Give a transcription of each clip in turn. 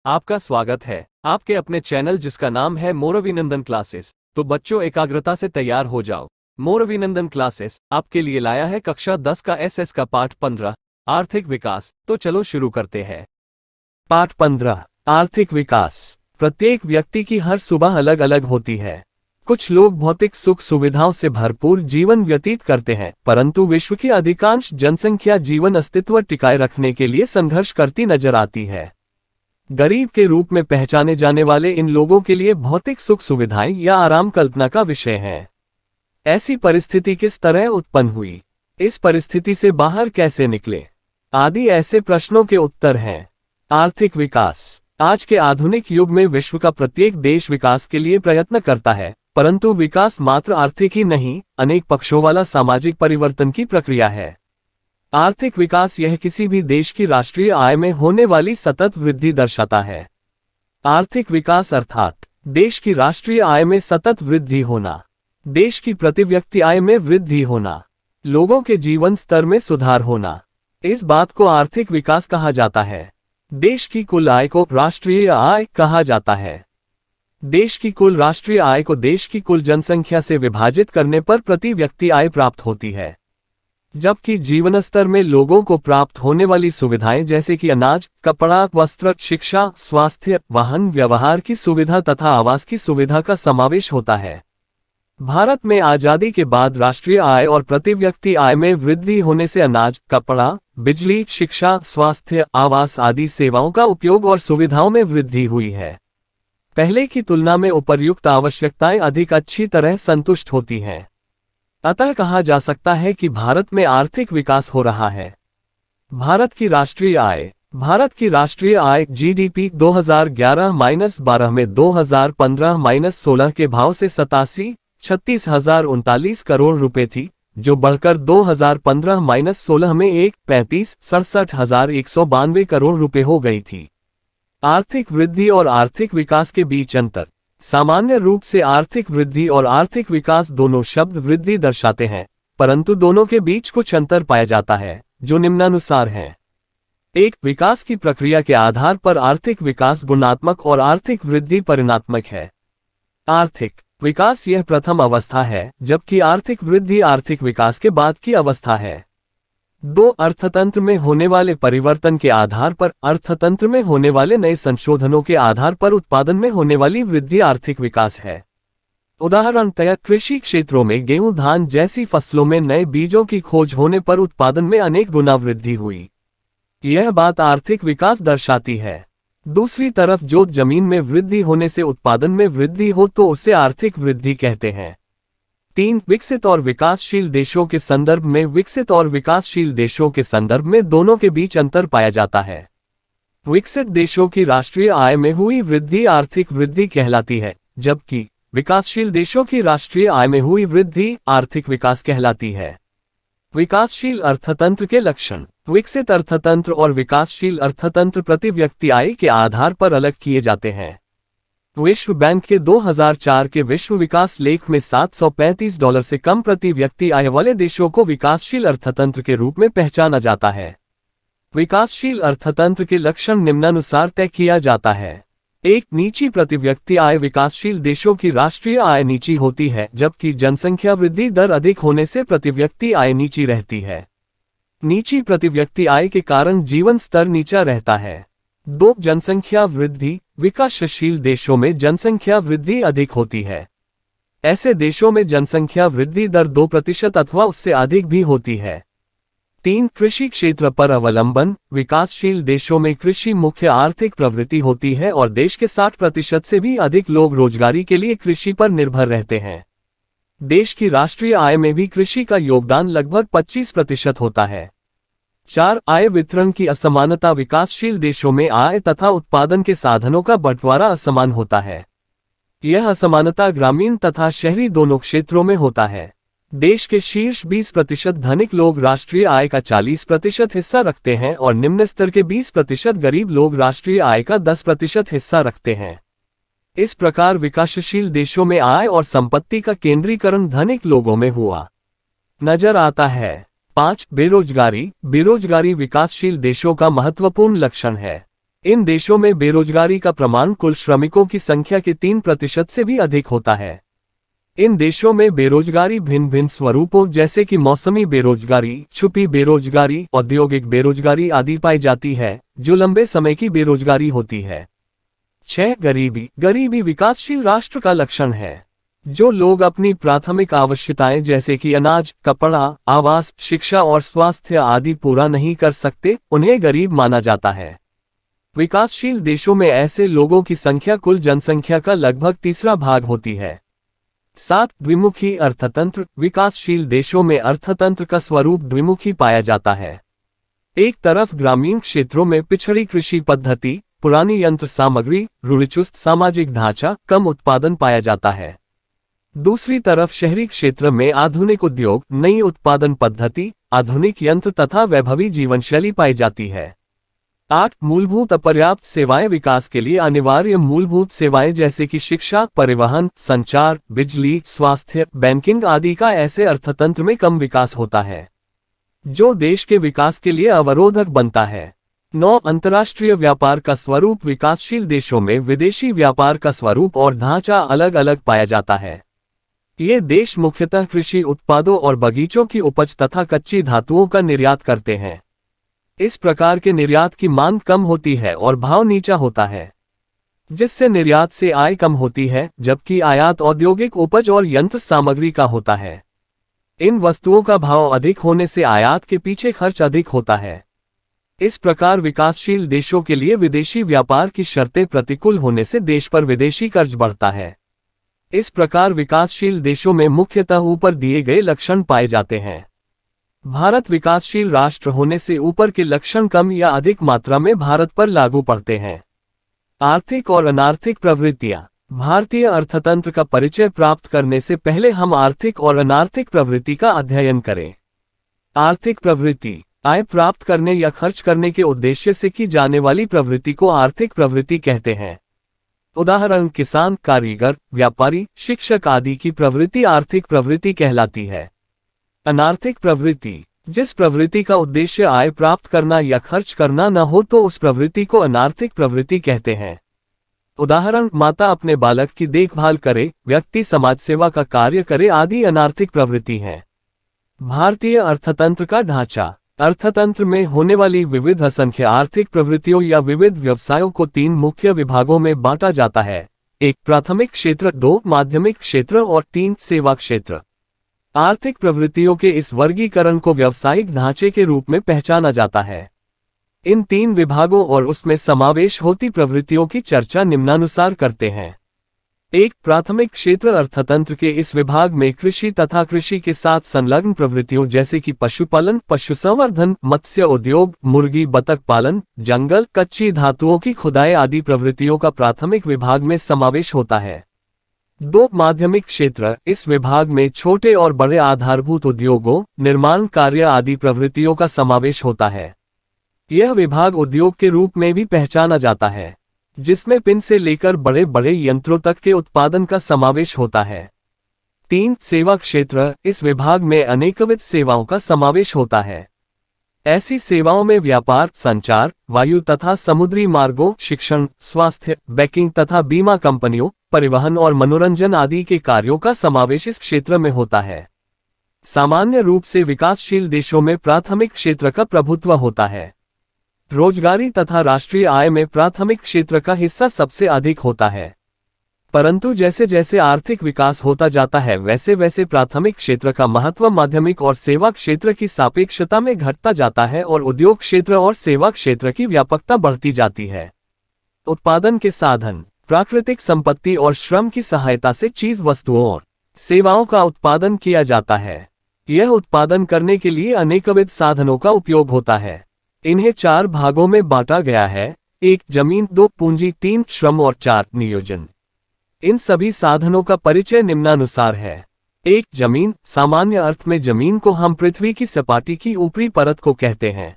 आपका स्वागत है आपके अपने चैनल जिसका नाम है मोरविनंदन क्लासेस। तो बच्चों एकाग्रता से तैयार हो जाओ। मोरविनंदन क्लासेस आपके लिए लाया है कक्षा 10 का एसएस का पाठ 15 आर्थिक विकास। तो चलो शुरू करते हैं। पाठ 15 आर्थिक विकास। प्रत्येक व्यक्ति की हर सुबह अलग अलग होती है। कुछ लोग भौतिक सुख सुविधाओं से भरपूर जीवन व्यतीत करते हैं, परंतु विश्व की अधिकांश जनसंख्या जीवन अस्तित्व टिकाए रखने के लिए संघर्ष करती नजर आती है। गरीब के रूप में पहचाने जाने वाले इन लोगों के लिए भौतिक सुख सुविधाएं या आराम कल्पना का विषय है। ऐसी परिस्थिति किस तरह उत्पन्न हुई, इस परिस्थिति से बाहर कैसे निकले, आदि ऐसे प्रश्नों के उत्तर हैं। आर्थिक विकास। आज के आधुनिक युग में विश्व का प्रत्येक देश विकास के लिए प्रयत्न करता है, परंतु विकास मात्र आर्थिक ही नहीं, अनेक पक्षों वाला सामाजिक परिवर्तन की प्रक्रिया है। आर्थिक विकास यह किसी भी देश की राष्ट्रीय आय में होने वाली सतत वृद्धि दर्शाता है। आर्थिक विकास अर्थात देश की राष्ट्रीय आय में सतत वृद्धि होना, देश की प्रति व्यक्ति आय में वृद्धि होना, लोगों के जीवन स्तर में सुधार होना, इस बात को आर्थिक विकास कहा जाता है। देश की कुल आय को राष्ट्रीय आय कहा जाता है। देश की कुल राष्ट्रीय आय को देश की कुल जनसंख्या से विभाजित करने पर प्रति व्यक्ति आय प्राप्त होती है, जबकि जीवन स्तर में लोगों को प्राप्त होने वाली सुविधाएं जैसे कि अनाज, कपड़ा, वस्त्र, शिक्षा, स्वास्थ्य, वाहन व्यवहार की सुविधा तथा आवास की सुविधा का समावेश होता है। भारत में आजादी के बाद राष्ट्रीय आय और प्रति व्यक्ति आय में वृद्धि होने से अनाज, कपड़ा, बिजली, शिक्षा, स्वास्थ्य, आवास आदि सेवाओं का उपयोग और सुविधाओं में वृद्धि हुई है। पहले की तुलना में उपर्युक्त आवश्यकताएं अधिक अच्छी तरह संतुष्ट होती हैं। अतः कहा जा सकता है कि भारत में आर्थिक विकास हो रहा है। भारत की राष्ट्रीय आय जीडीपी 2011-12 में 2015-16 के भाव से 87,36,039 करोड़ रुपए थी, जो बढ़कर 2015-16 में 1,35,67,192 करोड़ रुपए हो गई थी। आर्थिक वृद्धि और आर्थिक विकास के बीच अंतर। सामान्य रूप से आर्थिक वृद्धि और आर्थिक विकास दोनों शब्द वृद्धि दर्शाते हैं, परंतु दोनों के बीच कुछ अंतर पाया जाता है, जो निम्नानुसार है। एक, विकास की प्रक्रिया के आधार पर आर्थिक विकास गुणात्मक और आर्थिक वृद्धि परिणात्मक है। आर्थिक विकास यह प्रथम अवस्था है, जबकि आर्थिक वृद्धि आर्थिक विकास के बाद की अवस्था है। 2, अर्थतंत्र में होने वाले परिवर्तन के आधार पर, अर्थतंत्र में होने वाले नए संशोधनों के आधार पर उत्पादन में होने वाली वृद्धि आर्थिक विकास है। उदाहरणतः कृषि क्षेत्रों में गेहूं, धान जैसी फसलों में नए बीजों की खोज होने पर उत्पादन में अनेक गुना वृद्धि हुई। यह बात आर्थिक विकास दर्शाती है। दूसरी तरफ जो जमीन में वृद्धि होने से उत्पादन में वृद्धि हो तो उसे आर्थिक वृद्धि कहते हैं। 3, विकसित और विकासशील देशों के संदर्भ में। विकसित और विकासशील देशों के संदर्भ में दोनों के बीच अंतर पाया जाता है। विकसित देशों की राष्ट्रीय आय में हुई वृद्धि आर्थिक वृद्धि कहलाती है, जबकि विकासशील देशों की राष्ट्रीय आय में हुई वृद्धि आर्थिक विकास कहलाती है। विकासशील अर्थतंत्र के लक्षण। विकसित अर्थतंत्र और विकासशील अर्थतंत्र प्रति व्यक्ति आय के आधार पर अलग किए जाते हैं। विश्व बैंक के 2004 के विश्व विकास लेख में $735 से कम प्रति व्यक्ति आय वाले देशों को विकासशील अर्थतंत्र के रूप में पहचाना जाता है। विकासशील अर्थतंत्र के लक्षण निम्नानुसार तय किया जाता है। 1, नीची प्रति व्यक्ति आय। विकासशील देशों की राष्ट्रीय आय नीची होती है, जबकि जनसंख्या वृद्धि दर अधिक होने से प्रति व्यक्ति आय नीची रहती है। नीची प्रति व्यक्ति आय के कारण जीवन स्तर नीचा रहता है। 2, जनसंख्या वृद्धि। विकासशील देशों में जनसंख्या वृद्धि अधिक होती है। ऐसे देशों में जनसंख्या वृद्धि दर 2% अथवा उससे अधिक भी होती है। 3, कृषि क्षेत्र पर अवलंबन। विकासशील देशों में कृषि मुख्य आर्थिक प्रवृत्ति होती है और देश के 60% से भी अधिक लोग रोजगारी के लिए कृषि पर निर्भर रहते हैं। देश की राष्ट्रीय आय में भी कृषि का योगदान लगभग 25% होता है। 4, आय वितरण की असमानता। विकासशील देशों में आय तथा उत्पादन के साधनों का बंटवारा असमान होता है। यह असमानता ग्रामीण तथा शहरी दोनों क्षेत्रों में होता है। देश के शीर्ष 20% धनिक लोग राष्ट्रीय आय का 40% हिस्सा रखते हैं और निम्न स्तर के 20% गरीब लोग राष्ट्रीय आय का 10% हिस्सा रखते हैं। इस प्रकार विकासशील देशों में आय और संपत्ति का केंद्रीकरण धनिक लोगों में हुआ नजर आता है। 5, बेरोजगारी। बेरोजगारी विकासशील देशों का महत्वपूर्ण लक्षण है। इन देशों में बेरोजगारी का प्रमाण कुल श्रमिकों की संख्या के 3% से भी अधिक होता है। इन देशों में बेरोजगारी भिन्न भिन्न स्वरूपों जैसे कि मौसमी बेरोजगारी, छुपी बेरोजगारी, औद्योगिक बेरोजगारी आदि पाई जाती है, जो लंबे समय की बेरोजगारी होती है। 6. गरीबी। गरीबी विकासशील राष्ट्र का लक्षण है। जो लोग अपनी प्राथमिक आवश्यकताएं जैसे कि अनाज, कपड़ा, आवास, शिक्षा और स्वास्थ्य आदि पूरा नहीं कर सकते, उन्हें गरीब माना जाता है। विकासशील देशों में ऐसे लोगों की संख्या कुल जनसंख्या का लगभग तीसरा भाग होती है। 7. द्विमुखी अर्थतंत्र। विकासशील देशों में अर्थतंत्र का स्वरूप द्विमुखी पाया जाता है। एक तरफ ग्रामीण क्षेत्रों में पिछड़ी कृषि पद्धति, पुरानी यंत्र सामग्री, रूढ़िचुस्त सामाजिक ढांचा, कम उत्पादन पाया जाता है। दूसरी तरफ शहरी क्षेत्र में आधुनिक उद्योग, नई उत्पादन पद्धति, आधुनिक यंत्र तथा वैभवी जीवनशैली पाई जाती है। 8. मूलभूत अपर्याप्त सेवाएं। विकास के लिए अनिवार्य मूलभूत सेवाएं जैसे कि शिक्षा, परिवहन, संचार, बिजली, स्वास्थ्य, बैंकिंग आदि का ऐसे अर्थतंत्र में कम विकास होता है, जो देश के विकास के लिए अवरोधक बनता है। 9. अंतर्राष्ट्रीय व्यापार का स्वरूप। विकासशील देशों में विदेशी व्यापार का स्वरूप और ढांचा अलग अलग पाया जाता है। ये देश मुख्यतः कृषि उत्पादों और बगीचों की उपज तथा कच्ची धातुओं का निर्यात करते हैं। इस प्रकार के निर्यात की मांग कम होती है और भाव नीचा होता है, जिससे निर्यात से आय कम होती है, जबकि आयात औद्योगिक उपज और यंत्र सामग्री का होता है। इन वस्तुओं का भाव अधिक होने से आयात के पीछे खर्च अधिक होता है। इस प्रकार विकासशील देशों के लिए विदेशी व्यापार की शर्तें प्रतिकूल होने से देश पर विदेशी कर्ज बढ़ता है। इस प्रकार विकासशील देशों में मुख्यतः ऊपर दिए गए लक्षण पाए जाते हैं। भारत विकासशील राष्ट्र होने से ऊपर के लक्षण कम या अधिक मात्रा में भारत पर लागू पड़ते हैं। आर्थिक और अनार्थिक प्रवृत्तियां। भारतीय अर्थतंत्र का परिचय प्राप्त करने से पहले हम आर्थिक और अनार्थिक प्रवृत्ति का अध्ययन करें। आर्थिक प्रवृत्ति आय प्राप्त करने या खर्च करने के उद्देश्य से की जाने वाली प्रवृत्ति को आर्थिक प्रवृत्ति कहते हैं। उदाहरण किसान, कारीगर, व्यापारी, शिक्षक आदि की प्रवृत्ति आर्थिक प्रवृत्ति कहलाती है। अनार्थिक प्रवृत्ति जिस प्रवृत्ति का उद्देश्य आय प्राप्त करना या खर्च करना न हो तो उस प्रवृत्ति को अनार्थिक प्रवृत्ति कहते हैं। उदाहरण माता अपने बालक की देखभाल करे, व्यक्ति समाज सेवा का कार्य करे आदि अनार्थिक प्रवृत्ति हैं। भारतीय अर्थतंत्र का ढांचा। अर्थतंत्र में होने वाली विविध असंख्य आर्थिक प्रवृत्तियों या विविध व्यवसायों को 3 मुख्य विभागों में बांटा जाता है। 1. प्राथमिक क्षेत्र, 2. माध्यमिक क्षेत्र और 3. सेवा क्षेत्र। आर्थिक प्रवृत्तियों के इस वर्गीकरण को व्यावसायिक ढांचे के रूप में पहचाना जाता है। इन 3 विभागों और उसमें समावेश होती प्रवृत्तियों की चर्चा निम्नानुसार करते हैं। 1. प्राथमिक क्षेत्र अर्थतंत्र के इस विभाग में कृषि तथा कृषि के साथ संलग्न प्रवृत्तियों जैसे कि पशुपालन, पशु संवर्धन, मत्स्य उद्योग, मुर्गी बतख पालन, जंगल, कच्ची धातुओं की खुदाई आदि प्रवृत्तियों का प्राथमिक विभाग में समावेश होता है। 2. माध्यमिक क्षेत्र इस विभाग में छोटे और बड़े आधारभूत उद्योगों, निर्माण कार्य आदि प्रवृत्तियों का समावेश होता है। यह विभाग उद्योग के रूप में भी पहचाना जाता है, जिसमें पिन से लेकर बड़े बड़े यंत्रों तक के उत्पादन का समावेश होता है। 3. सेवा क्षेत्र इस विभाग में अनेकविध सेवाओं का समावेश होता है। ऐसी सेवाओं में व्यापार, संचार, वायु तथा समुद्री मार्गों, शिक्षण, स्वास्थ्य, बैंकिंग तथा बीमा कंपनियों, परिवहन और मनोरंजन आदि के कार्यों का समावेश इस क्षेत्र में होता है। सामान्य रूप से विकासशील देशों में प्राथमिक क्षेत्र का प्रभुत्व होता है। रोजगारी तथा राष्ट्रीय आय में प्राथमिक क्षेत्र का हिस्सा सबसे अधिक होता है, परंतु जैसे जैसे आर्थिक विकास होता जाता है वैसे वैसे प्राथमिक क्षेत्र का महत्व माध्यमिक और सेवा क्षेत्र की सापेक्षता में घटता जाता है और उद्योग क्षेत्र और सेवा क्षेत्र की व्यापकता बढ़ती जाती है। उत्पादन के साधन। प्राकृतिक संपत्ति और श्रम की सहायता से चीज, वस्तुओं और सेवाओं का उत्पादन किया जाता है। यह उत्पादन करने के लिए अनेकविध साधनों का उपयोग होता है। इन्हें 4 भागों में बांटा गया है। 1. जमीन, 2. पूंजी, 3. श्रम और 4. नियोजन। इन सभी साधनों का परिचय निम्नानुसार है। 1. जमीन। सामान्य अर्थ में जमीन को हम पृथ्वी की सपाटी की ऊपरी परत को कहते हैं,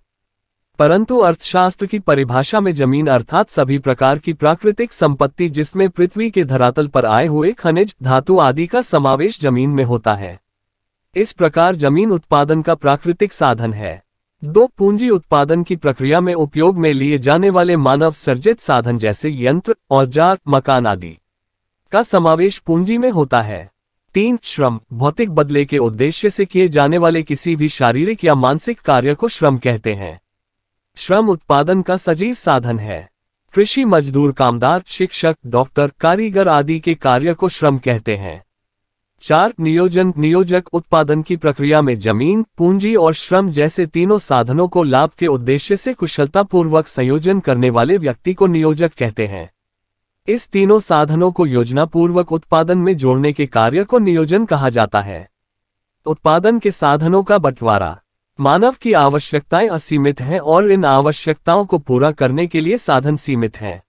परंतु अर्थशास्त्र की परिभाषा में जमीन अर्थात सभी प्रकार की प्राकृतिक संपत्ति जिसमें पृथ्वी के धरातल पर आए हुए खनिज, धातु आदि का समावेश जमीन में होता है। इस प्रकार जमीन उत्पादन का प्राकृतिक साधन है। दो, पूंजी उत्पादन की प्रक्रिया में उपयोग में लिए जाने वाले मानव सर्जित साधन जैसे यंत्र, औजार, मकान आदि का समावेश पूंजी में होता है। 3, श्रम, भौतिक बदले के उद्देश्य से किए जाने वाले किसी भी शारीरिक या मानसिक कार्य को श्रम कहते हैं। श्रम उत्पादन का सजीव साधन है। कृषि मजदूर, कामदार, शिक्षक, डॉक्टर, कारीगर आदि के कार्य को श्रम कहते हैं। 4, नियोजन, नियोजक, उत्पादन की प्रक्रिया में जमीन, पूंजी और श्रम जैसे तीनों साधनों को लाभ के उद्देश्य से कुशलतापूर्वक संयोजन करने वाले व्यक्ति को नियोजक कहते हैं। इस तीनों साधनों को योजनापूर्वक उत्पादन में जोड़ने के कार्य को नियोजन कहा जाता है। उत्पादन के साधनों का बंटवारा। मानव की आवश्यकताएं असीमित हैं और इन आवश्यकताओं को पूरा करने के लिए साधन सीमित हैं।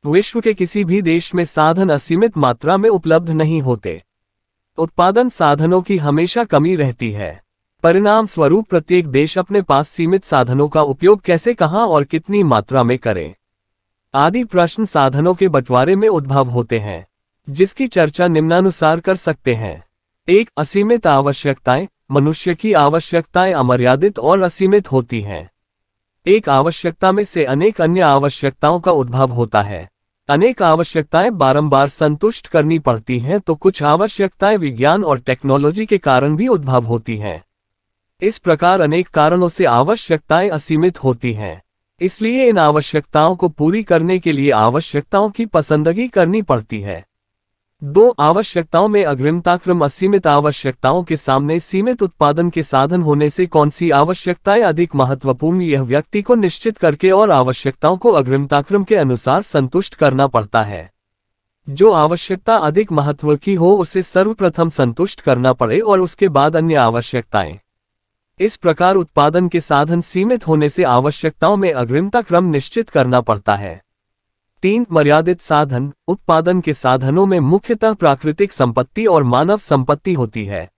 विश्व के किसी भी देश में साधन असीमित मात्रा में उपलब्ध नहीं होते। उत्पादन साधनों की हमेशा कमी रहती है। परिणाम स्वरूप प्रत्येक देश अपने पास सीमित साधनों का उपयोग कैसे, कहां और कितनी मात्रा में करे आदि प्रश्न साधनों के बंटवारे में उद्भव होते हैं, जिसकी चर्चा निम्नानुसार कर सकते हैं। 1, असीमित आवश्यकताएं। मनुष्य की आवश्यकताएं अमर्यादित और असीमित होती हैं। एक आवश्यकता में से अनेक अन्य आवश्यकताओं का उद्भव होता है। अनेक आवश्यकताएं बारंबार संतुष्ट करनी पड़ती हैं, तो कुछ आवश्यकताएं विज्ञान और टेक्नोलॉजी के कारण भी उद्भव होती हैं। इस प्रकार अनेक कारणों से आवश्यकताएं असीमित होती हैं। इसलिए इन आवश्यकताओं को पूरी करने के लिए आवश्यकताओं की पसंदगी करनी पड़ती है। 2, आवश्यकताओं में अग्रिमता क्रम। असीमित आवश्यकताओं के सामने सीमित उत्पादन के साधन होने से कौन सी आवश्यकताएं अधिक महत्वपूर्ण, यह व्यक्ति को निश्चित करके और आवश्यकताओं को अग्रिमता क्रम के अनुसार संतुष्ट करना पड़ता है। जो आवश्यकता अधिक महत्व की हो उसे सर्वप्रथम संतुष्ट करना पड़े और उसके बाद अन्य आवश्यकताएं। इस प्रकार उत्पादन के साधन सीमित होने से आवश्यकताओं में अग्रिमता क्रम निश्चित करना पड़ता है। 3, मर्यादित साधन। उत्पादन के साधनों में मुख्यतः प्राकृतिक संपत्ति और मानव संपत्ति होती है।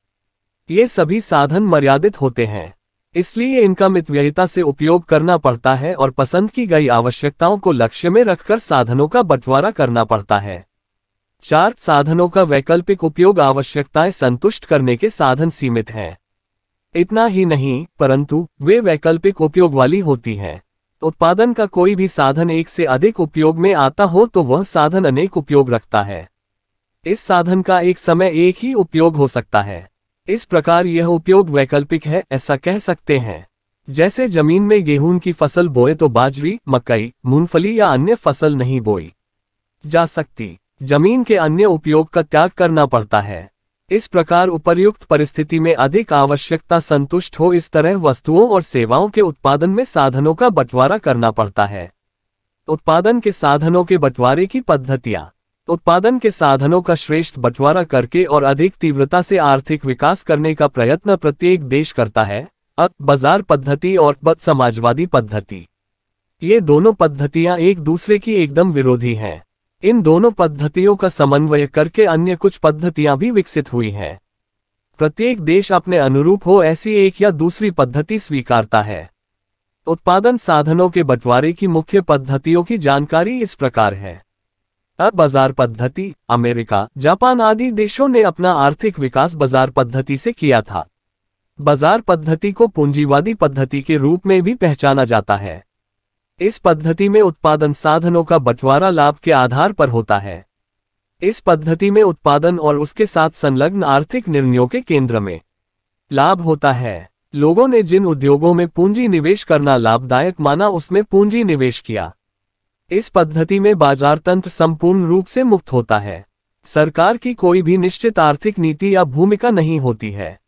ये सभी साधन मर्यादित होते हैं, इसलिए इनका मितव्ययिता से उपयोग करना पड़ता है और पसंद की गई आवश्यकताओं को लक्ष्य में रखकर साधनों का बंटवारा करना पड़ता है। 4, साधनों का वैकल्पिक उपयोग। आवश्यकताएं संतुष्ट करने के साधन सीमित हैं। इतना ही नहीं, परंतु वे वैकल्पिक उपयोग वाली होती हैं। उत्पादन का कोई भी साधन एक से अधिक उपयोग में आता हो तो वह साधन अनेक उपयोग रखता है। इस साधन का एक समय एक ही उपयोग हो सकता है। इस प्रकार यह उपयोग वैकल्पिक है, ऐसा कह सकते हैं। जैसे जमीन में गेहूं की फसल बोए तो बाजरी, मकई, मूंगफली या अन्य फसल नहीं बोई जा सकती। जमीन के अन्य उपयोग का त्याग करना पड़ता है। इस प्रकार उपर्युक्त परिस्थिति में अधिक आवश्यकता संतुष्ट हो, इस तरह वस्तुओं और सेवाओं के उत्पादन में साधनों का बंटवारा करना पड़ता है। उत्पादन के साधनों के बंटवारे की पद्धतियां। उत्पादन के साधनों का श्रेष्ठ बंटवारा करके और अधिक तीव्रता से आर्थिक विकास करने का प्रयत्न प्रत्येक देश करता है। बाजार पद्धति और समाजवादी पद्धति, ये दोनों पद्धतियां एक दूसरे की एकदम विरोधी हैं। इन दोनों पद्धतियों का समन्वय करके अन्य कुछ पद्धतियां भी विकसित हुई हैं। प्रत्येक देश अपने अनुरूप हो ऐसी एक या दूसरी पद्धति स्वीकारता है। उत्पादन साधनों के बंटवारे की मुख्य पद्धतियों की जानकारी इस प्रकार है। बाजार पद्धति। अमेरिका, जापान आदि देशों ने अपना आर्थिक विकास बाजार पद्धति से किया था। बाजार पद्धति को पूंजीवादी पद्धति के रूप में भी पहचाना जाता है। इस पद्धति में उत्पादन साधनों का बंटवारा लाभ के आधार पर होता है। इस पद्धति में उत्पादन और उसके साथ संलग्न आर्थिक निर्णयों के केंद्र में लाभ होता है। लोगों ने जिन उद्योगों में पूंजी निवेश करना लाभदायक माना उसमें पूंजी निवेश किया। इस पद्धति में बाजार तंत्र संपूर्ण रूप से मुक्त होता है। सरकार की कोई भी निश्चित आर्थिक नीति या भूमिका नहीं होती है।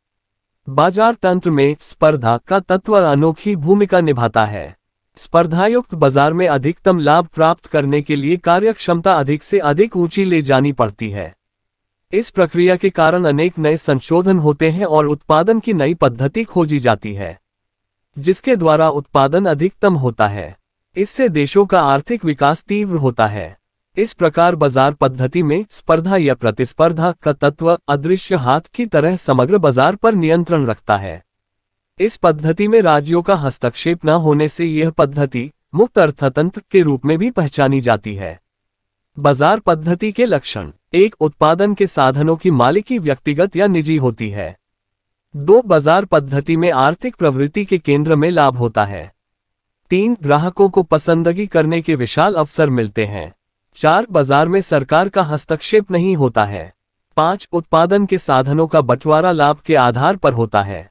बाजार तंत्र में स्पर्धा का तत्व अनोखी भूमिका निभाता है। स्पर्धायुक्त बाजार में अधिकतम लाभ प्राप्त करने के लिए कार्यक्षमता अधिक से अधिक ऊंची ले जानी पड़ती है। इस प्रक्रिया के कारण अनेक नए संशोधन होते हैं और उत्पादन की नई पद्धति खोजी जाती है, जिसके द्वारा उत्पादन अधिकतम होता है। इससे देशों का आर्थिक विकास तीव्र होता है। इस प्रकार बाजार पद्धति में स्पर्धा या प्रतिस्पर्धा का तत्व अदृश्य हाथ की तरह समग्र बाजार पर नियंत्रण रखता है। इस पद्धति में राज्यों का हस्तक्षेप न होने से यह पद्धति मुक्त अर्थतंत्र के रूप में भी पहचानी जाती है। बाजार पद्धति के लक्षण। 1, उत्पादन के साधनों की मालिकी व्यक्तिगत या निजी होती है। 2 बाजार पद्धति में आर्थिक प्रवृत्ति के केंद्र में लाभ होता है। 3 ग्राहकों को पसंदगी करने के विशाल अवसर मिलते हैं। 4 बाजार में सरकार का हस्तक्षेप नहीं होता है। 5 उत्पादन के साधनों का बंटवारा लाभ के आधार पर होता है।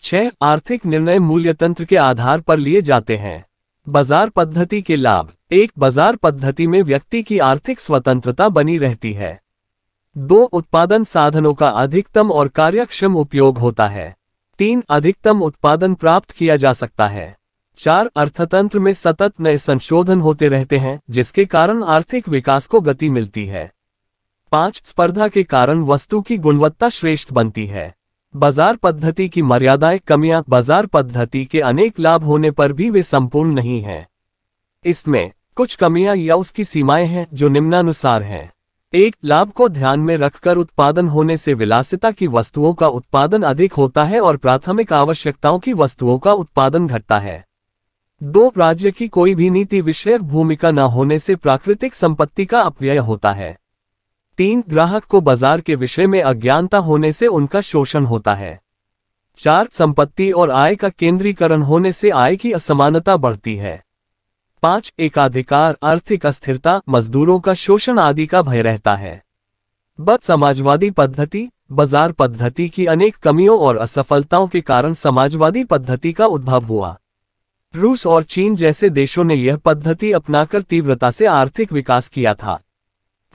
6 आर्थिक निर्णय मूल्य तंत्र के आधार पर लिए जाते हैं। बाजार पद्धति के लाभ। 1 बाजार पद्धति में व्यक्ति की आर्थिक स्वतंत्रता बनी रहती है। 2 उत्पादन साधनों का अधिकतम और कार्यक्षम उपयोग होता है। 3 अधिकतम उत्पादन प्राप्त किया जा सकता है। 4 अर्थतंत्र में सतत नए संशोधन होते रहते हैं, जिसके कारण आर्थिक विकास को गति मिलती है। 5 स्पर्धा के कारण वस्तु की गुणवत्ता श्रेष्ठ बनती है। बाजार पद्धति की मर्यादाएं कमियां। बाजार पद्धति के अनेक लाभ होने पर भी वे संपूर्ण नहीं हैं। इसमें कुछ कमियां या उसकी सीमाएं हैं जो निम्नानुसार हैं। 1 लाभ को ध्यान में रखकर उत्पादन होने से विलासिता की वस्तुओं का उत्पादन अधिक होता है और प्राथमिक आवश्यकताओं की वस्तुओं का उत्पादन घटता है। 2 राज्य की कोई भी नीति विषयक भूमिका न होने से प्राकृतिक संपत्ति का अपव्यय होता है। 3 ग्राहक को बाजार के विषय में अज्ञानता होने से उनका शोषण होता है। 4 संपत्ति और आय का केंद्रीकरण होने से आय की असमानता बढ़ती है। 5 एकाधिकार, आर्थिक अस्थिरता, मजदूरों का शोषण आदि का भय रहता है। समाजवादी पद्धति। बाजार पद्धति की अनेक कमियों और असफलताओं के कारण समाजवादी पद्धति का उद्भव हुआ। रूस और चीन जैसे देशों ने यह पद्धति अपनाकर तीव्रता से आर्थिक विकास किया था।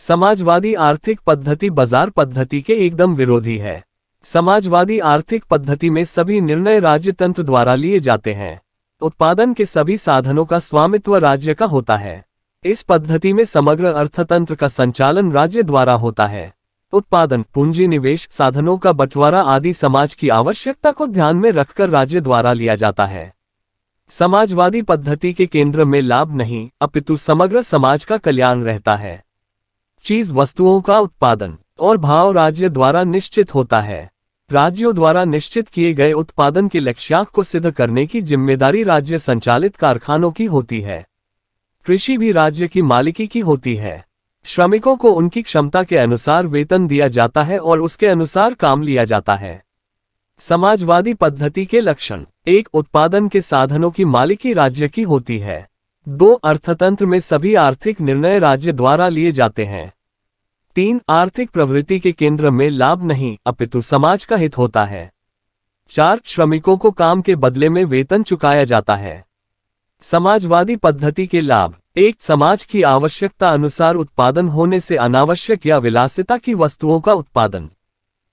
समाजवादी आर्थिक पद्धति बाजार पद्धति के एकदम विरोधी है। समाजवादी आर्थिक पद्धति में सभी निर्णय राज्यतंत्र द्वारा लिए जाते हैं। उत्पादन के सभी साधनों का स्वामित्व राज्य का होता है। इस पद्धति में समग्र अर्थतंत्र का संचालन राज्य द्वारा होता है। उत्पादन, पूंजी निवेश, साधनों का बंटवारा आदि समाज की आवश्यकता को ध्यान में रखकर राज्य द्वारा लिया जाता है। समाजवादी पद्धति के केंद्र में लाभ नहीं, अपितु समग्र समाज का कल्याण रहता है। चीज वस्तुओं का उत्पादन और भाव राज्य द्वारा निश्चित होता है। राज्यों द्वारा निश्चित किए गए उत्पादन के लक्ष्यांक को सिद्ध करने की जिम्मेदारी राज्य संचालित कारखानों की होती है। कृषि भी राज्य की मालिकी की होती है। श्रमिकों को उनकी क्षमता के अनुसार वेतन दिया जाता है और उसके अनुसार काम लिया जाता है। समाजवादी पद्धति के लक्षण। 1 उत्पादन के साधनों की मालिकी राज्य की होती है। 2 अर्थतंत्र में सभी आर्थिक निर्णय राज्य द्वारा लिए जाते हैं। 3 आर्थिक प्रवृत्ति के केंद्र में लाभ नहीं, अपितु समाज का हित होता है। 4 श्रमिकों को काम के बदले में वेतन चुकाया जाता है। समाजवादी पद्धति के लाभ। 1 समाज की आवश्यकता अनुसार उत्पादन होने से अनावश्यक या विलासिता की वस्तुओं का उत्पादन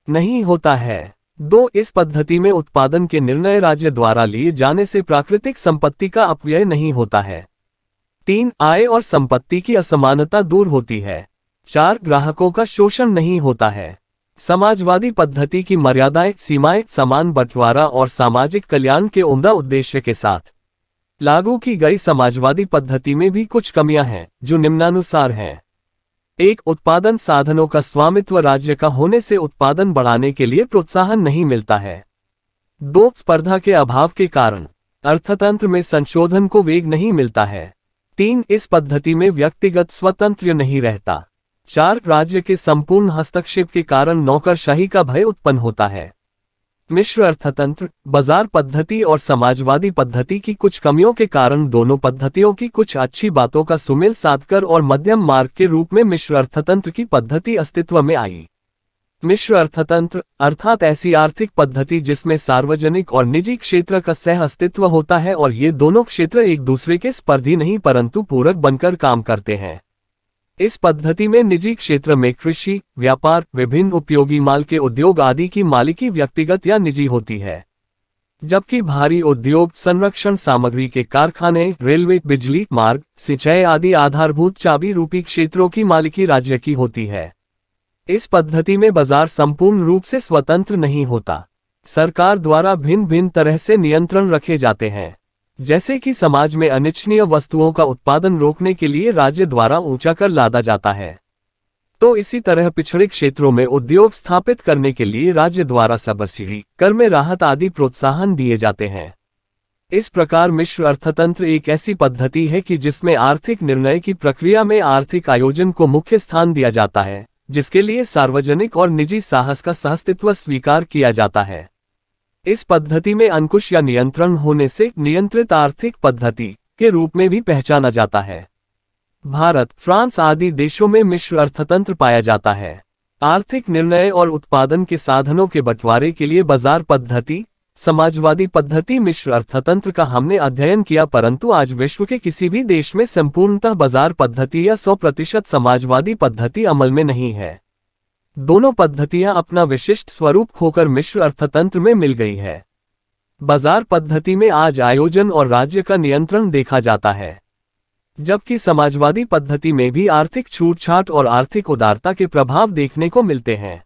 नहीं होता है। 2 इस पद्धति में उत्पादन के निर्णय राज्य द्वारा लिए जाने से प्राकृतिक संपत्ति का अपव्यय नहीं होता है। 3 आय और संपत्ति की असमानता दूर होती है। 4 ग्राहकों का शोषण नहीं होता है। समाजवादी पद्धति की मर्यादाएं, सीमाएं समान बंटवारा और सामाजिक कल्याण के उम्दा उद्देश्य के साथ लागू की गई समाजवादी पद्धति में भी कुछ कमियां हैं, जो निम्नानुसार हैं। 1 उत्पादन साधनों का स्वामित्व राज्य का होने से उत्पादन बढ़ाने के लिए प्रोत्साहन नहीं मिलता है। 2 स्पर्धा के अभाव के कारण अर्थतंत्र में संशोधन को वेग नहीं मिलता है। 3 इस पद्धति में व्यक्तिगत स्वतंत्र नहीं रहता। 4 राज्य के संपूर्ण हस्तक्षेप के कारण नौकरशाही का भय उत्पन्न होता है। मिश्र अर्थतंत्र। बाजार पद्धति और समाजवादी पद्धति की कुछ कमियों के कारण दोनों पद्धतियों की कुछ अच्छी बातों का सुमेल साधकर और मध्यम मार्ग के रूप में मिश्र अर्थतंत्र की पद्धति अस्तित्व में आई। मिश्र अर्थतंत्र अर्थात ऐसी आर्थिक पद्धति जिसमें सार्वजनिक और निजी क्षेत्र का सह अस्तित्व होता है और ये दोनों क्षेत्र एक दूसरे के स्पर्धी नहीं परंतु पूरक बनकर काम करते हैं। इस पद्धति में निजी क्षेत्र में कृषि, व्यापार, विभिन्न उपयोगी माल के उद्योग आदि की मालिकी व्यक्तिगत या निजी होती है, जबकि भारी उद्योग, संरक्षण सामग्री के कारखाने, रेलवे, बिजली, मार्ग, सिंचाई आदि आधारभूत चाबी रूपी क्षेत्रों की मालिकी राज्य की होती है। इस पद्धति में बाजार संपूर्ण रूप से स्वतंत्र नहीं होता। सरकार द्वारा भिन्न भिन्न तरह से नियंत्रण रखे जाते हैं, जैसे कि समाज में अनिच्छनीय वस्तुओं का उत्पादन रोकने के लिए राज्य द्वारा ऊंचा कर लादा जाता है, तो इसी तरह पिछड़े क्षेत्रों में उद्योग स्थापित करने के लिए राज्य द्वारा सब्सिडी, कर में राहत आदि प्रोत्साहन दिए जाते हैं। इस प्रकार मिश्र अर्थतंत्र एक ऐसी पद्धति है कि जिसमें आर्थिक निर्णय की प्रक्रिया में आर्थिक आयोजन को मुख्य स्थान दिया जाता है, जिसके लिए सार्वजनिक और निजी साहस का सहअस्तित्व स्वीकार किया जाता है। इस पद्धति में अंकुश या नियंत्रण होने से नियंत्रित आर्थिक पद्धति के रूप में भी पहचाना जाता है। भारत, फ्रांस आदि देशों में मिश्र अर्थतंत्र पाया जाता है। आर्थिक निर्णय और उत्पादन के साधनों के बंटवारे के लिए बाजार पद्धति, समाजवादी पद्धति, मिश्र अर्थतंत्र का हमने अध्ययन किया, परंतु आज विश्व के किसी भी देश में संपूर्णतः बाजार पद्धति या 100% समाजवादी पद्धति अमल में नहीं है। दोनों पद्धतियां अपना विशिष्ट स्वरूप खोकर मिश्र अर्थतंत्र में मिल गई है। बाजार पद्धति में आज आयोजन और राज्य का नियंत्रण देखा जाता है, जबकि समाजवादी पद्धति में भी आर्थिक छूटछाट और आर्थिक उदारता के प्रभाव देखने को मिलते हैं।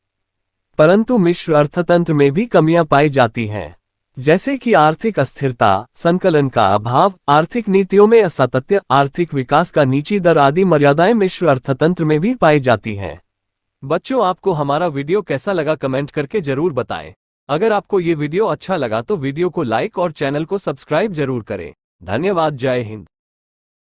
परंतु मिश्र अर्थतंत्र में भी कमियां पाई जाती हैं, जैसे कि आर्थिक अस्थिरता, संकलन का अभाव, आर्थिक नीतियों में असातत्य, आर्थिक विकास का नीची दर आदि मर्यादाएं मिश्र अर्थतंत्र में भी पाई जाती हैं। बच्चों, आपको हमारा वीडियो कैसा लगा कमेंट करके जरूर बताएं। अगर आपको ये वीडियो अच्छा लगा तो वीडियो को लाइक और चैनल को सब्सक्राइब जरूर करें। धन्यवाद। जय हिंद।